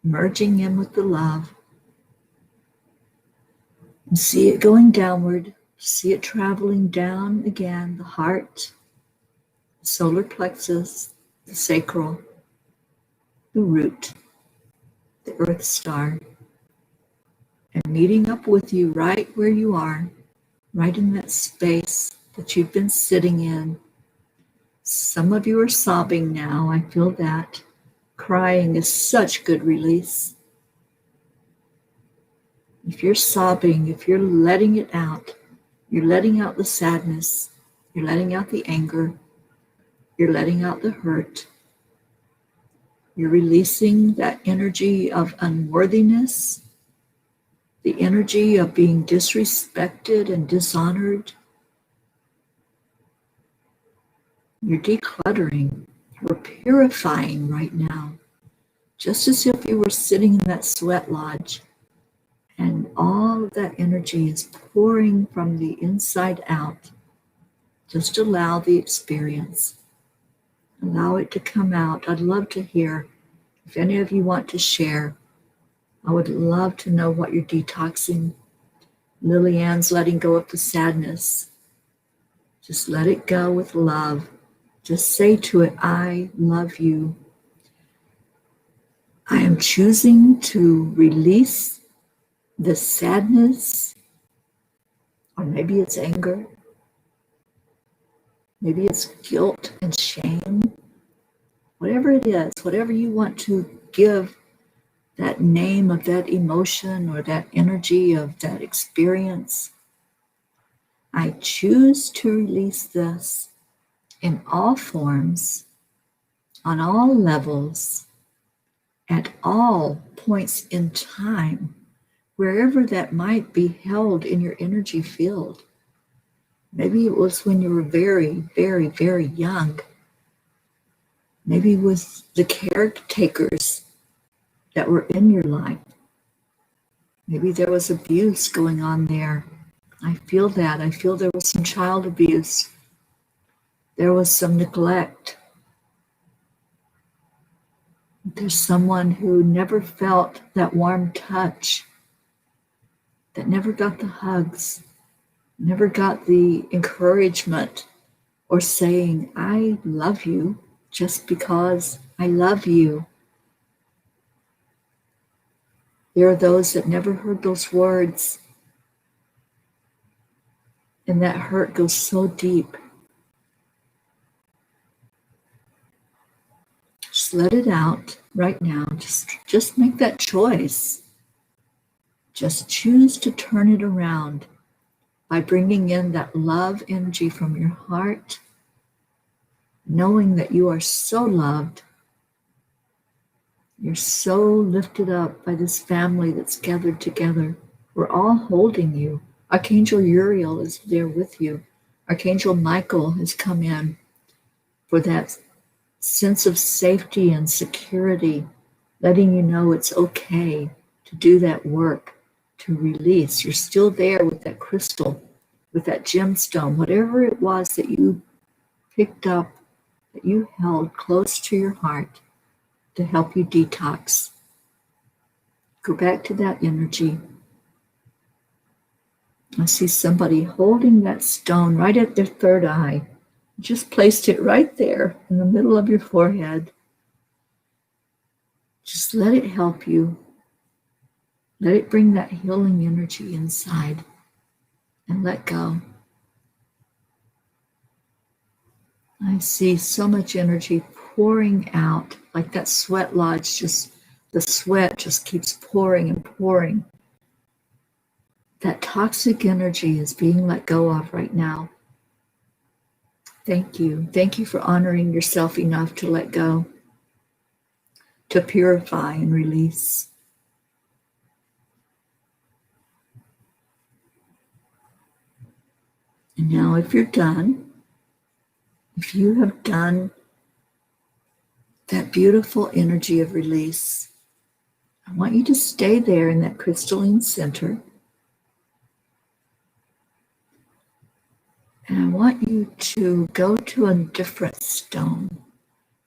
[SPEAKER 1] merging in with the love. And see it going downward. See it traveling down again, the heart, the solar plexus, the sacral, the root, the earth star, and meeting up with you right where you are, right in that space that you've been sitting in. Some of you are sobbing now. I feel that. Crying is such good release. If you're sobbing, if you're letting it out, you're letting out the sadness, you're letting out the anger, you're letting out the hurt, you're releasing that energy of unworthiness, the energy of being disrespected and dishonored. You're decluttering, we're purifying right now, just as if you were sitting in that sweat lodge and all of that energy is pouring from the inside out. Just allow the experience. Allow it to come out. I'd love to hear if any of you want to share. I would love to know what you're detoxing. Lily Ann's letting go of the sadness. Just let it go with love. Just say to it, I love you. I am choosing to release the sadness, or maybe it's anger, maybe it's guilt and shame, whatever it is, whatever you want to give that name of that emotion or that energy of that experience. I choose to release this in all forms, on all levels, at all points in time, wherever that might be held in your energy field. Maybe it was when you were very, very, very young maybe with the caretakers that were in your life. Maybe there was abuse going on there. I feel that. I feel there was some child abuse. There was some neglect. There's someone who never felt that warm touch, that never got the hugs, never got the encouragement or saying, I love you just because I love you. There are those that never heard those words, and that hurt goes so deep. Just let it out right now. Just make that choice. Just choose to turn it around by bringing in that love energy from your heart, knowing that you are so loved. You're so lifted up by this family that's gathered together. We're all holding you. Archangel Uriel is there with you. Archangel Michael has come in for that sense of safety and security, letting you know it's okay to do that work, to release. You're still there with that crystal, with that gemstone, whatever it was that you picked up, that you held close to your heart to help you detox. Go back to that energy. I see somebody holding that stone right at their third eye. Just placed it right there in the middle of your forehead. Just let it help you. Let it bring that healing energy inside and let go. I see so much energy pouring out, like that sweat lodge, the sweat just keeps pouring and pouring. That toxic energy is being let go of right now. Thank you. Thank you for honoring yourself enough to let go, to purify and release. And now if you're done, if you have done that beautiful energy of release, I want you to stay there in that crystalline center. And I want you to go to a different stone.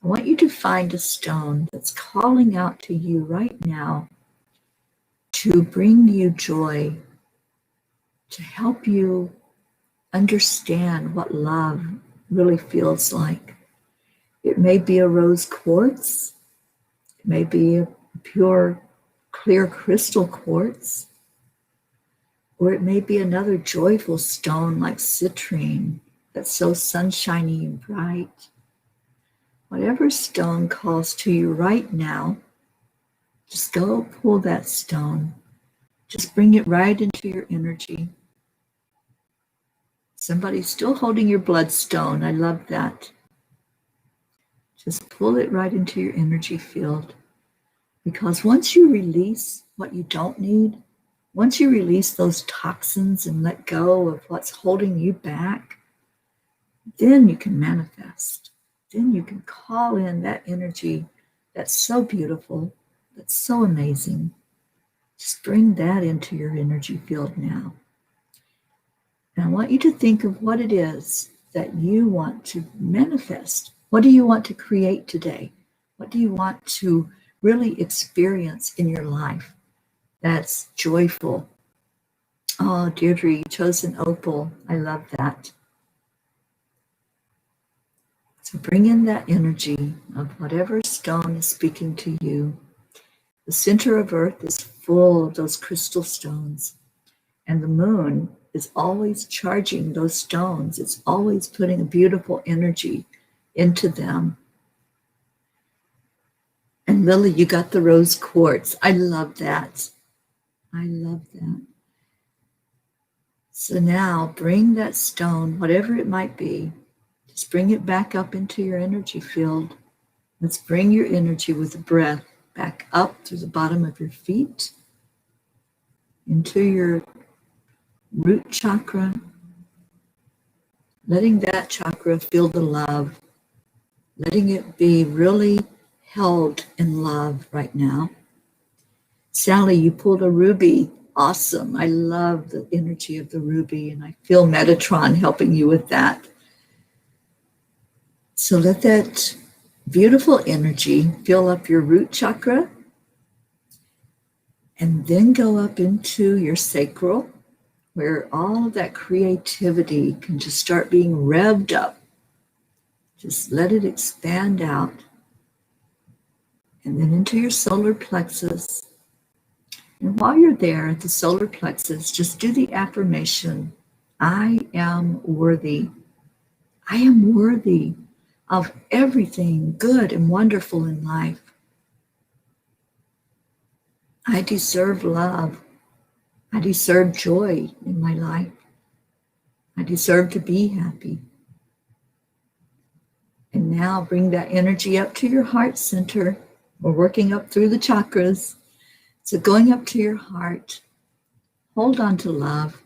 [SPEAKER 1] I want you to find a stone that's calling out to you right now to bring you joy, to help you understand what love really feels like. It may be a rose quartz. It may be a pure, clear crystal quartz. Or it may be another joyful stone like citrine that's so sunshiny and bright. Whatever stone calls to you right now, just go pull that stone. Just bring it right into your energy. Somebody's still holding your bloodstone. I love that. Just pull it right into your energy field. Because once you release what you don't need, once you release those toxins and let go of what's holding you back, then you can manifest. Then you can call in that energy that's so beautiful, that's so amazing. Just bring that into your energy field now. And I want you to think of what it is that you want to manifest. What do you want to create today? What do you want to really experience in your life that's joyful? Oh, Deirdre, you chose an opal. I love that. So bring in that energy of whatever stone is speaking to you. The center of Earth is full of those crystal stones, and the moon is always charging those stones. It's always putting a beautiful energy into them. And Lily, you got the rose quartz. I love that. I love that. So now bring that stone, whatever it might be, just bring it back up into your energy field. Let's bring your energy with the breath back up through the bottom of your feet, into your root chakra, letting that chakra feel the love letting it be really held in love right now. Sally, you pulled a ruby. Awesome. I love the energy of the ruby, and I feel Metatron helping you with that. So let that beautiful energy fill up your root chakra and then go up into your sacral, where all of that creativity can just start being revved up. Just let it expand out. And then into your solar plexus. And while you're there at the solar plexus, just do the affirmation, I am worthy. I am worthy of everything good and wonderful in life. I deserve love. I deserve joy in my life. I deserve to be happy. And now bring that energy up to your heart center. We're working up through the chakras. So going up to your heart, hold on to love.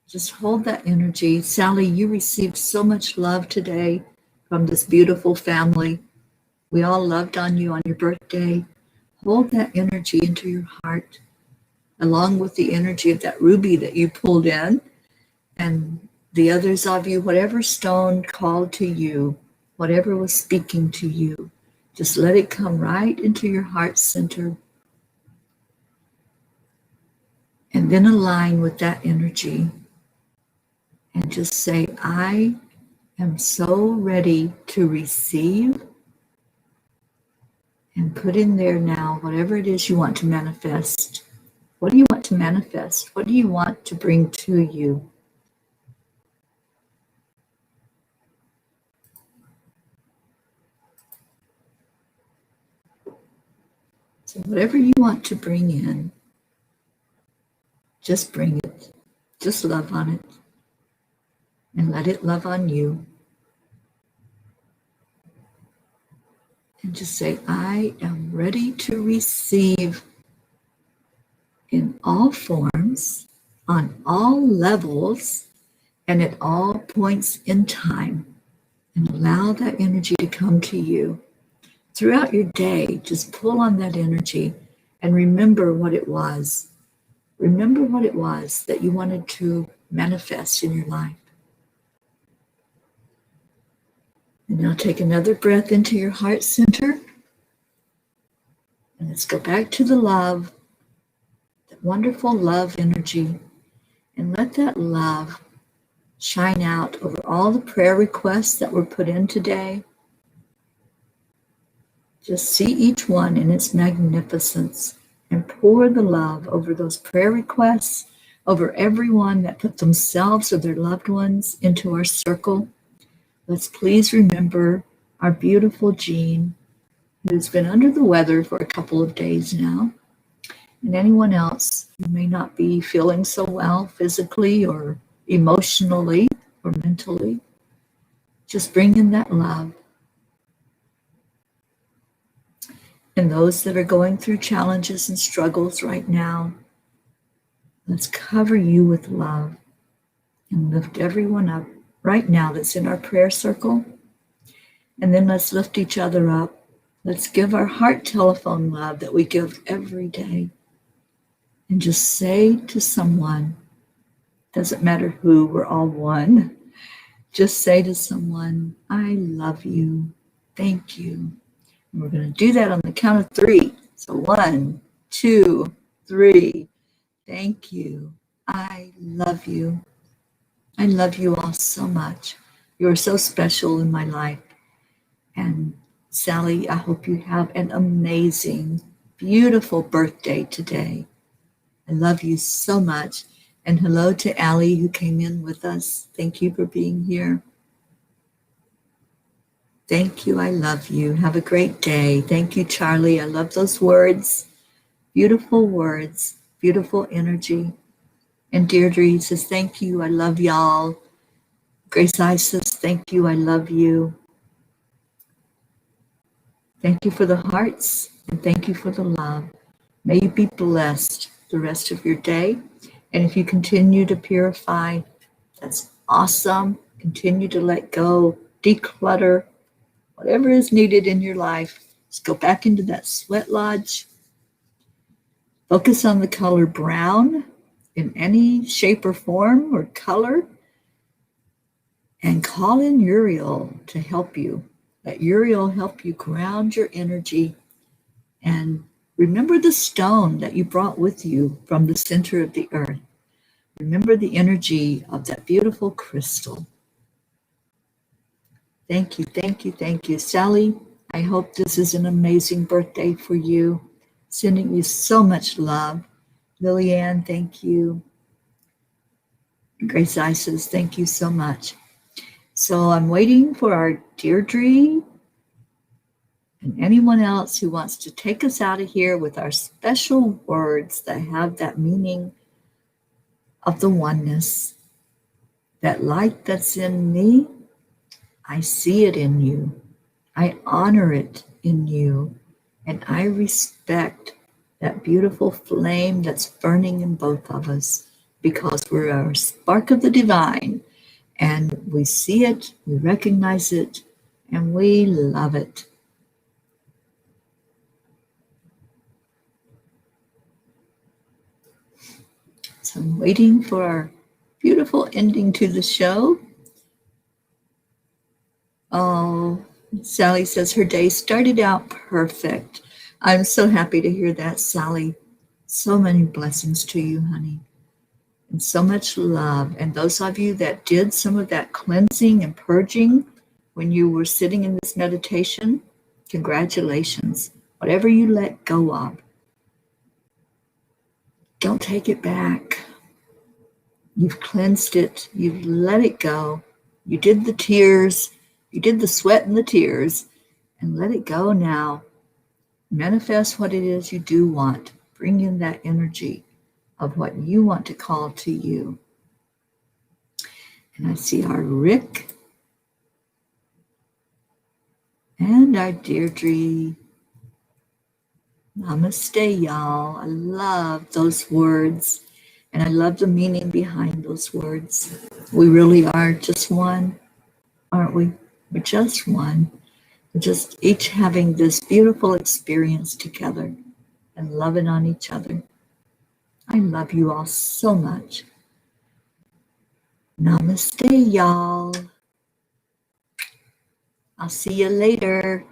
[SPEAKER 1] Just hold that energy. Sally, you received so much love today from this beautiful family. We all loved on you on your birthday. Hold that energy into your heart, along with the energy of that ruby that you pulled in, and the others of you, whatever stone called to you, whatever was speaking to you, just let it come right into your heart center. And then align with that energy and just say, I am so ready to receive, and put in there now whatever it is you want to manifest. What do you want to manifest? What do you want to bring to you? So whatever you want to bring in, just bring it. Just love on it. And let it love on you. And just say, I am ready to receive in all forms, on all levels, and at all points in time. And allow that energy to come to you. Throughout your day, just pull on that energy and remember what it was. Remember what it was that you wanted to manifest in your life. And now take another breath into your heart center. And let's go back to the love, that wonderful love energy. And let that love shine out over all the prayer requests that were put in today. Just see each one in its magnificence and pour the love over those prayer requests, over everyone that put themselves or their loved ones into our circle. Let's please remember our beautiful Jean, who's been under the weather for a couple of days now, and anyone else who may not be feeling so well physically or emotionally or mentally. Just bring in that love. And those that are going through challenges and struggles right now, let's cover you with love and lift everyone up right now that's in our prayer circle. And then let's lift each other up. Let's give our heart telephone love that we give every day. And just say to someone, doesn't matter who, we're all one. Just say to someone, I love you. Thank you. And we're going to do that on the count of 3. So 1, 2, 3. Thank you. I love you. I love you all so much. You're so special in my life. And Sally, I hope you have an amazing, beautiful birthday today. I love you so much. And hello to Allie who came in with us. Thank you for being here. Thank you. I love you. Have a great day. Thank you, Charlie. I love those words. Beautiful words. Beautiful energy. And Deirdre says, thank you. I love y'all. Grace Isis, thank you. I love you. Thank you for the hearts. And thank you for the love. May you be blessed the rest of your day. And if you continue to purify, that's awesome. Continue to let go, declutter, whatever is needed in your life. Just go back into that sweat lodge. Focus on the color brown in any shape or form or color. And call in Uriel to help you. Let Uriel help you ground your energy. And remember the stone that you brought with you from the center of the earth. Remember the energy of that beautiful crystal. Thank you, thank you, thank you. Sally, I hope this is an amazing birthday for you. Sending you so much love. Lillian, thank you. Grace Isis, thank you so much. So I'm waiting for our Deirdre and anyone else who wants to take us out of here with our special words that have that meaning of the oneness. That light that's in me, I see it in you. I honor it in you. And I respect that beautiful flame that's burning in both of us because we're a spark of the divine. And we see it, we recognize it, and we love it. So I'm waiting for our beautiful ending to the show. Oh, Sally says her day started out perfect. I'm so happy to hear that, Sally. So many blessings to you, honey. And so much love. And those of you that did some of that cleansing and purging when you were sitting in this meditation, congratulations. Whatever you let go of, don't take it back. You've cleansed it. You've let it go. You did the tears. You did the sweat and the tears. And let it go now. Manifest what it is you do want. Bring in that energy of what you want to call to you. And I see our Rick and our Deirdre. Namaste, y'all. I love those words. And I love the meaning behind those words. We really are just one, aren't we? We're just one. We're just each having this beautiful experience together and loving on each other. I love you all so much. Namaste, y'all. I'll see you later.